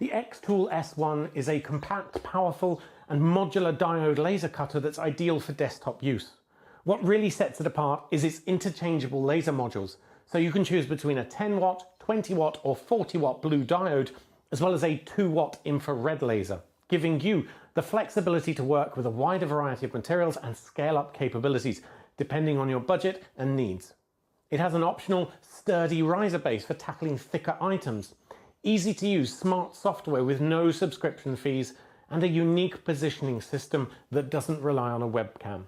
The Xtool S1 is a compact, powerful and modular diode laser cutter that's ideal for desktop use. What really sets it apart is its interchangeable laser modules, so you can choose between a 10 watt, 20 watt or 40 watt blue diode, as well as a 2 watt infrared laser, giving you the flexibility to work with a wider variety of materials and scale up capabilities, depending on your budget and needs. It has an optional sturdy riser base for tackling thicker items, easy to use smart software with no subscription fees, and a unique positioning system that doesn't rely on a webcam.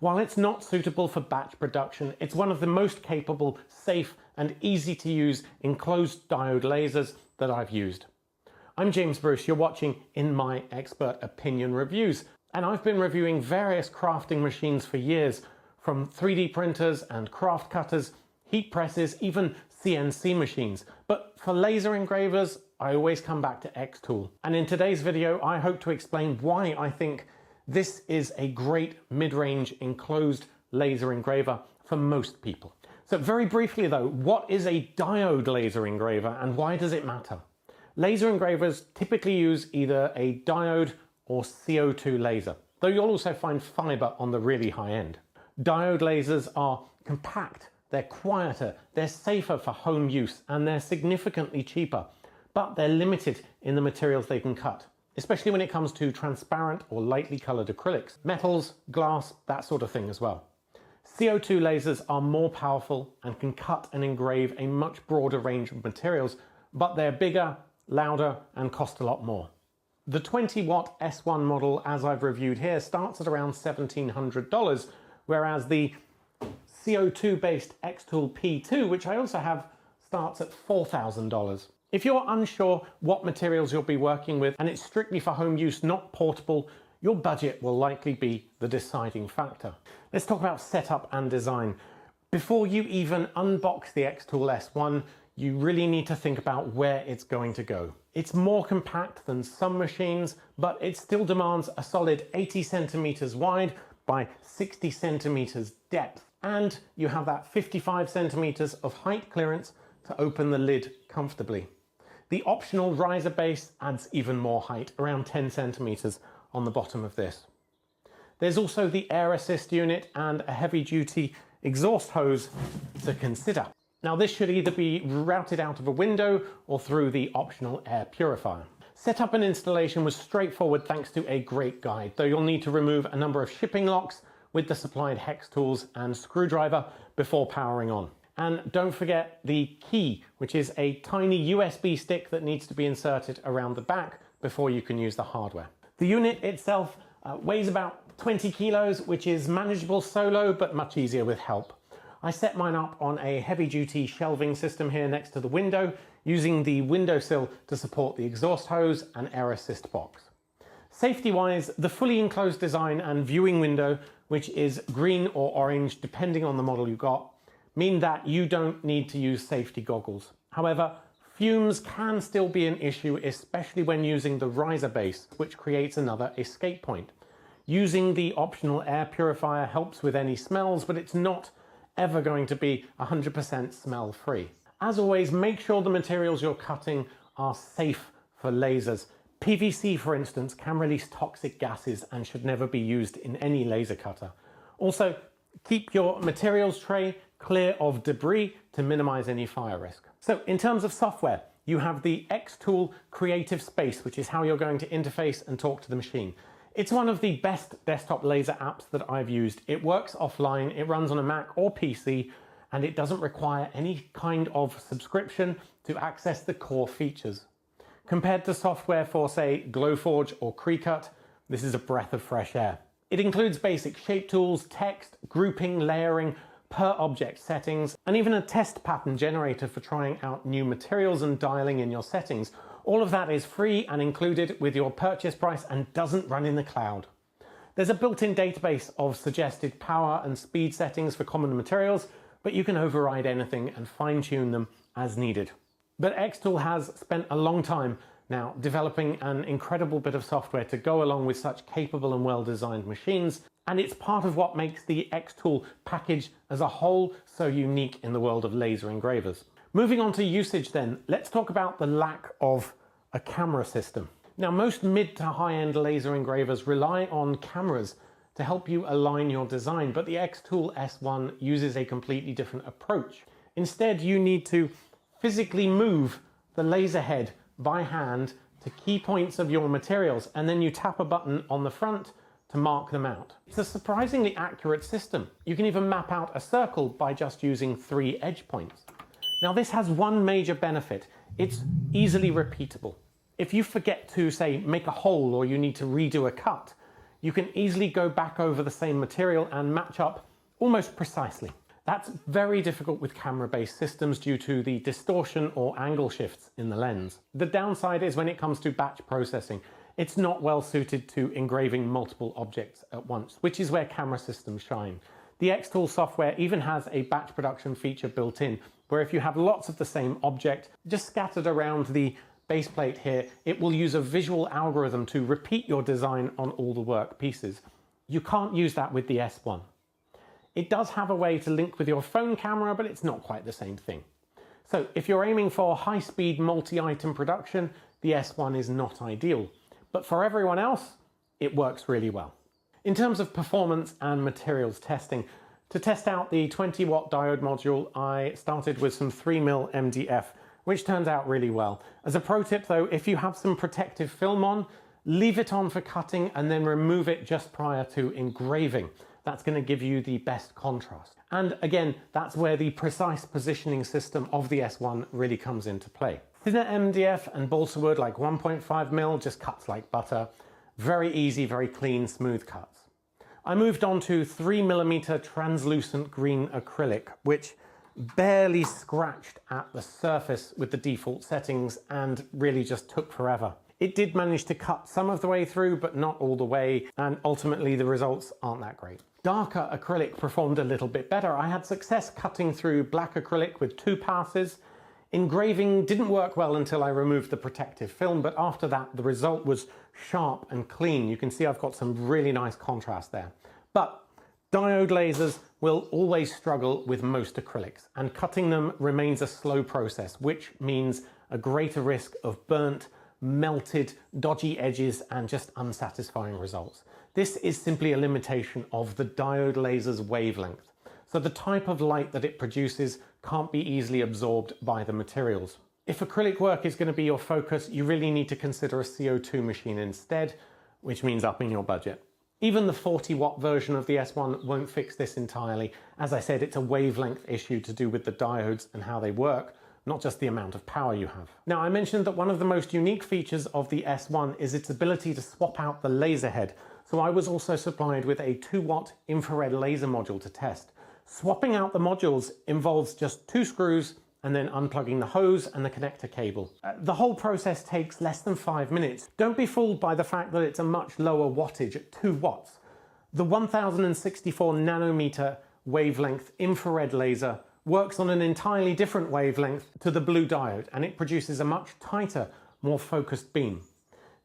While it's not suitable for batch production, it's one of the most capable, safe and easy to use enclosed diode lasers that I've used. I'm James Bruce, you're watching In My Expert Opinion Reviews, and I've been reviewing various crafting machines for years, from 3D printers and craft cutters, heat presses, even CNC machines. But for laser engravers, I always come back to Xtool. And in today's video, I hope to explain why I think this is a great mid-range enclosed laser engraver for most people. So very briefly though, what is a diode laser engraver and why does it matter? Laser engravers typically use either a diode or CO2 laser, though you'll also find fiber on the really high end. Diode lasers are compact, they're quieter, they're safer for home use, and they're significantly cheaper, but they're limited in the materials they can cut, especially when it comes to transparent or lightly colored acrylics, metals, glass, that sort of thing as well. CO2 lasers are more powerful and can cut and engrave a much broader range of materials, but they're bigger, louder, and cost a lot more. The 20 watt S1 model, as I've reviewed here, starts at around $1,700, whereas the CO2 based Xtool P2, which I also have, starts at $4,000. If you're unsure what materials you'll be working with and it's strictly for home use, not portable, your budget will likely be the deciding factor. Let's talk about setup and design. Before you even unbox the Xtool S1, you really need to think about where it's going to go. It's more compact than some machines, but it still demands a solid 80 centimeters wide by 60 centimeters depth. And you have that 55 centimeters of height clearance to open the lid comfortably. The optional riser base adds even more height, around 10 centimeters on the bottom of this. There's also the air assist unit and a heavy duty exhaust hose to consider. Now this should either be routed out of a window or through the optional air purifier. Setup and installation was straightforward thanks to a great guide, though you'll need to remove a number of shipping locks with the supplied hex tools and screwdriver before powering on. And don't forget the key, which is a tiny USB stick that needs to be inserted around the back before you can use the hardware. The unit itself weighs about 20 kilos, which is manageable solo, but much easier with help. I set mine up on a heavy-duty shelving system here next to the window, using the windowsill to support the exhaust hose and air assist box. Safety-wise, the fully enclosed design and viewing window, which is green or orange depending on the model you got, mean that you don't need to use safety goggles. However, fumes can still be an issue, especially when using the riser base, which creates another escape point. Using the optional air purifier helps with any smells, but it's not ever going to be 100% smell free. As always, make sure the materials you're cutting are safe for lasers. PVC, for instance, can release toxic gases and should never be used in any laser cutter. Also, keep your materials tray clear of debris to minimize any fire risk. So in terms of software, you have the Xtool Creative Space, which is how you're going to interface and talk to the machine. It's one of the best desktop laser apps that I've used. It works offline, it runs on a Mac or PC, and it doesn't require any kind of subscription to access the core features. Compared to software for, say, Glowforge or Cricut, this is a breath of fresh air. It includes basic shape tools, text, grouping, layering, per object settings, and even a test pattern generator for trying out new materials and dialing in your settings. All of that is free and included with your purchase price and doesn't run in the cloud. There's a built-in database of suggested power and speed settings for common materials, but you can override anything and fine-tune them as needed. But Xtool has spent a long time now developing an incredible bit of software to go along with such capable and well-designed machines, and it's part of what makes the Xtool package as a whole so unique in the world of laser engravers. Moving on to usage then, let's talk about the lack of a camera system. Now, most mid to high-end laser engravers rely on cameras to help you align your design, but the Xtool S1 uses a completely different approach. Instead, you need to physically move the laser head by hand to key points of your materials, and then you tap a button on the front to mark them out. It's a surprisingly accurate system. You can even map out a circle by just using 3 edge points. Now, this has one major benefit. It's easily repeatable. If you forget to, say, make a hole or you need to redo a cut, you can easily go back over the same material and match up almost precisely. That's very difficult with camera-based systems due to the distortion or angle shifts in the lens. The downside is when it comes to batch processing, it's not well suited to engraving multiple objects at once, which is where camera systems shine. The Xtool software even has a batch production feature built in, where if you have lots of the same object just scattered around the base plate here, it will use a visual algorithm to repeat your design on all the work pieces. You can't use that with the S1. It does have a way to link with your phone camera, but it's not quite the same thing. So if you're aiming for high-speed multi-item production, the S1 is not ideal. But for everyone else, it works really well. In terms of performance and materials testing, to test out the 20-watt diode module, I started with some 3mm MDF, which turns out really well. As a pro tip though, if you have some protective film on, leave it on for cutting and then remove it just prior to engraving. That's going to give you the best contrast. And again, that's where the precise positioning system of the S1 really comes into play. Thinner MDF and balsa wood like 1.5mm just cuts like butter. Very easy, very clean, smooth cuts. I moved on to 3mm translucent green acrylic, which barely scratched at the surface with the default settings and really just took forever. It did manage to cut some of the way through, but not all the way, and ultimately the results aren't that great. Darker acrylic performed a little bit better. I had success cutting through black acrylic with 2 passes. Engraving didn't work well until I removed the protective film, but after that the result was sharp and clean. You can see I've got some really nice contrast there. But diode lasers will always struggle with most acrylics, and cutting them remains a slow process, which means a greater risk of burnt, melted, dodgy edges and just unsatisfying results. This is simply a limitation of the diode laser's wavelength. So the type of light that it produces can't be easily absorbed by the materials. If acrylic work is going to be your focus, you really need to consider a CO2 machine instead, which means upping your budget. Even the 40-watt version of the S1 won't fix this entirely. As I said, it's a wavelength issue to do with the diodes and how they work, not just the amount of power you have. Now, I mentioned that one of the most unique features of the S1 is its ability to swap out the laser head. So I was also supplied with a 2-watt infrared laser module to test. Swapping out the modules involves just 2 screws and then unplugging the hose and the connector cable. The whole process takes less than 5 minutes. Don't be fooled by the fact that it's a much lower wattage at 2 watts. The 1064 nanometer wavelength infrared laser works on an entirely different wavelength to the blue diode, and it produces a much tighter, more focused beam.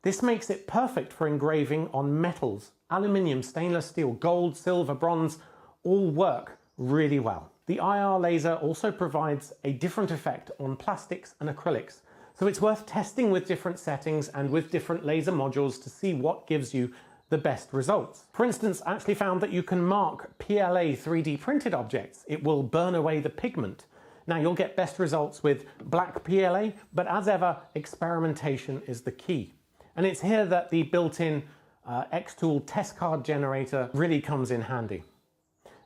This makes it perfect for engraving on metals. Aluminium, stainless steel, gold, silver, bronze, all work really well. The IR laser also provides a different effect on plastics and acrylics, so it's worth testing with different settings and with different laser modules to see what gives you the best results. For instance, I actually found that you can mark PLA 3D printed objects. It will burn away the pigment. Now, you'll get best results with black PLA, but as ever, experimentation is the key. And it's here that the built-in Xtool test card generator really comes in handy.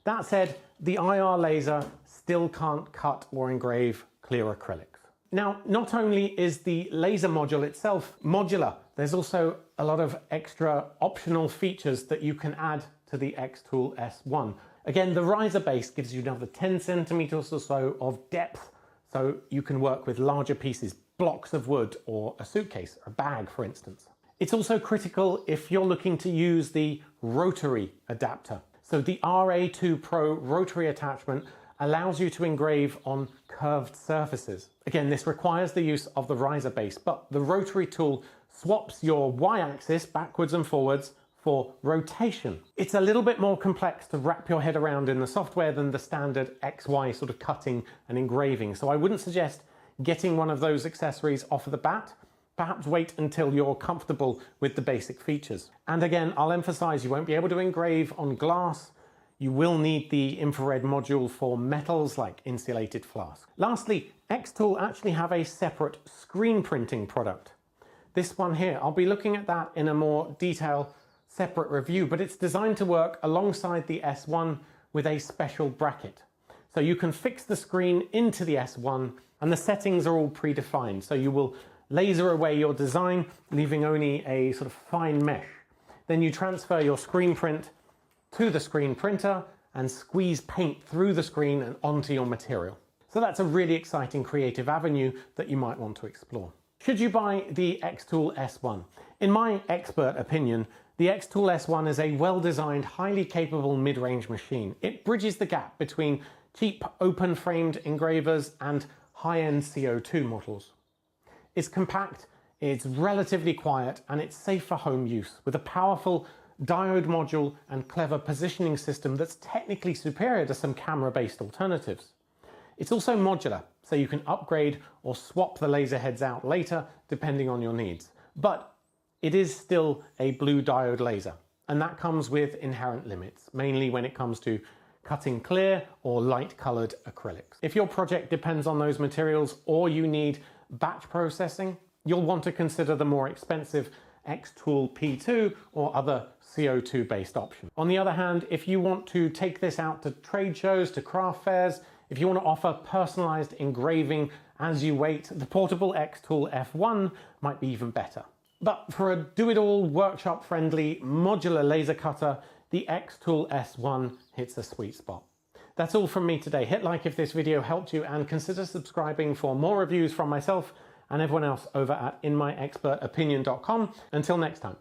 That said, the IR laser still can't cut or engrave clear acrylics. Now, not only is the laser module itself modular, there's also a lot of extra optional features that you can add to the Xtool S1. Again, the riser base gives you another 10 centimeters or so of depth, so you can work with larger pieces, blocks of wood or a suitcase or a bag, for instance. It's also critical if you're looking to use the rotary adapter. So the RA2 Pro rotary attachment allows you to engrave on curved surfaces. Again, this requires the use of the riser base, but the rotary tool swaps your y-axis backwards and forwards for rotation. It's a little bit more complex to wrap your head around in the software than the standard XY sort of cutting and engraving, so I wouldn't suggest getting one of those accessories off of the bat. perhaps wait until you're comfortable with the basic features. And again, I'll emphasize you won't be able to engrave on glass. You will need the infrared module for metals like insulated flasks. Lastly, Xtool actually have a separate screen printing product. This one here, I'll be looking at that in a more detailed separate review, but it's designed to work alongside the S1 with a special bracket. So you can fix the screen into the S1 and the settings are all predefined. So you will laser away your design, leaving only a sort of fine mesh. Then you transfer your screen print to the screen printer and squeeze paint through the screen and onto your material. So that's a really exciting creative avenue that you might want to explore. Should you buy the Xtool S1? In my expert opinion, the Xtool S1 is a well-designed, highly capable mid-range machine. It bridges the gap between cheap open-framed engravers and high-end CO2 models. It's compact, it's relatively quiet, and it's safe for home use with a powerful diode module and clever positioning system that's technically superior to some camera-based alternatives. It's also modular, so you can upgrade or swap the laser heads out later depending on your needs. But it is still a blue diode laser, and that comes with inherent limits, mainly when it comes to cutting clear or light-colored acrylics. If your project depends on those materials or you need batch processing, you'll want to consider the more expensive Xtool P2 or other CO2-based options. On the other hand, if you want to take this out to trade shows, to craft fairs, if you want to offer personalized engraving as you wait, the portable Xtool F1 might be even better. But for a do-it-all, workshop-friendly, modular laser cutter, the Xtool S1 hits a sweet spot. That's all from me today. Hit like if this video helped you and consider subscribing for more reviews from myself and everyone else over at inmyexpertopinion.com. Until next time.